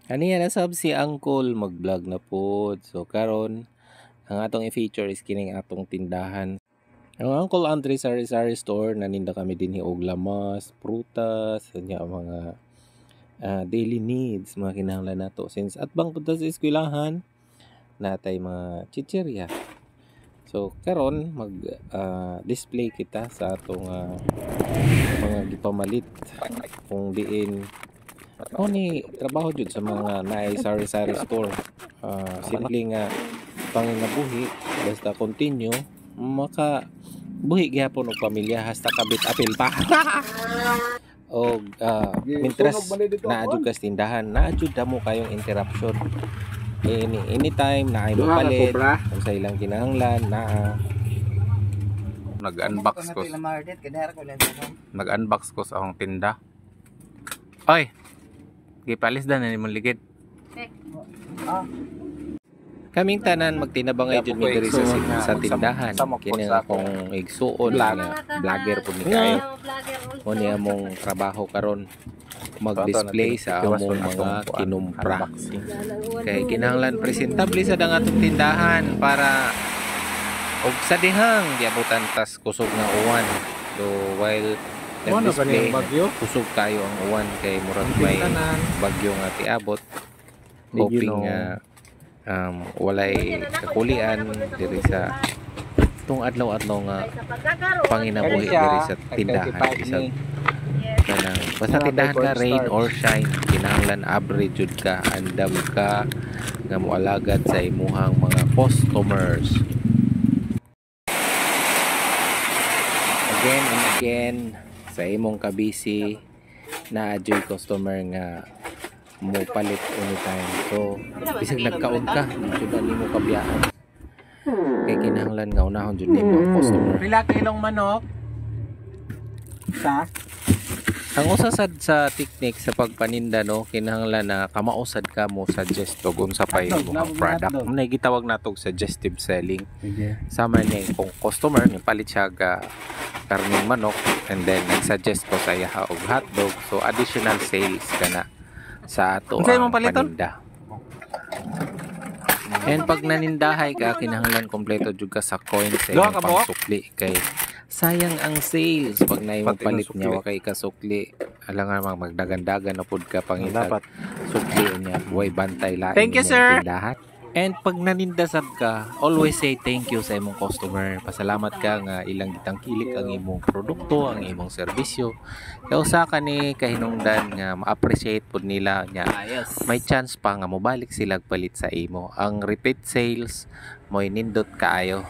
Ani na sab si Uncle mag-vlog na po. So karon ang atong i-feature is kining atong tindahan. Ang Uncle Andre Sari-Sari Store naninda kami dinhi og lamas, prutas, kanya mga daily needs mga kinahanglan nato since atbang punta sa eskwelahan natay mga chichirya. So karon mag display kita sa atong mga gipamalit kung diin ni trabaho jud sa mga naay sari-sari store. Simple nga panginabuhi basta continue maka buhi gyapon og pamilya hasta kabit apil pa. Og interest na jud kas tindahan na jud damo kayong interruption anytime na ay mapalit kung sa ilang kinahanglan na nag-unbox ko sa akong tinda. Oy, gipalis na nimong ligid. Kaming tanan magtinabangay jud mi diri sa tindahan. Kini akong igsuon nga vlogger pud ni kayo. Mo ni among trabaho karon mag-display sa among mga kinumpra. Kay kinahanglan presentable sa atong tindahan para og sa dihang diabutan tas kusog nga uwan. So while display kusog kayo ang uwan kay murag may bagyo nga tiabot. Hoping nga walay kakulian diri sa itong adlaw-adlaw nga panginabuhi diri sa tindahan bisag kanang basta tindahan ka rain or shine kinahanglan average jud ka andam ka nga moalagad sa imuhang mga customers. Again and again sa imong kabisi na adjoy customer nga mo palit anytime. So bisag nagkaon ka jud nimo kabiyaan kay kinahanglan nga unahon jud nimo ang customer. Pila kilong manok? Sa ang usa sad sa technique sa pagpaninda no kinahanglan na kamausad ka mo suggest og unsa pay imong product. Nay gitawag natog suggestive selling. Sama ni kung customer ni palit siya ga karning manok and then nag-suggest ko sa iya og hotdog so additional sales kana sa ato ang paninda. And pag nanindahay ka kinahanglan kompleto jud ka sa coins sa imong pangsukli kay sayang ang sales pag naimong palit niya wa kay kasukli alang nga magdagan-dagan na pud ka pangitag sukli niya buhay bantay lain. Thank you sir. And pag nanindasab ka, always say thank you sa imong customer. Pasalamat ka nga ilang gitangkilik ang imong produkto, ang imong serbisyo. Kaya usa ka ni kahinungdan nga ma-appreciate pud nila nya. May chance pa nga mobalik sila palit sa imo. Ang repeat sales mo'y nindot kaayo.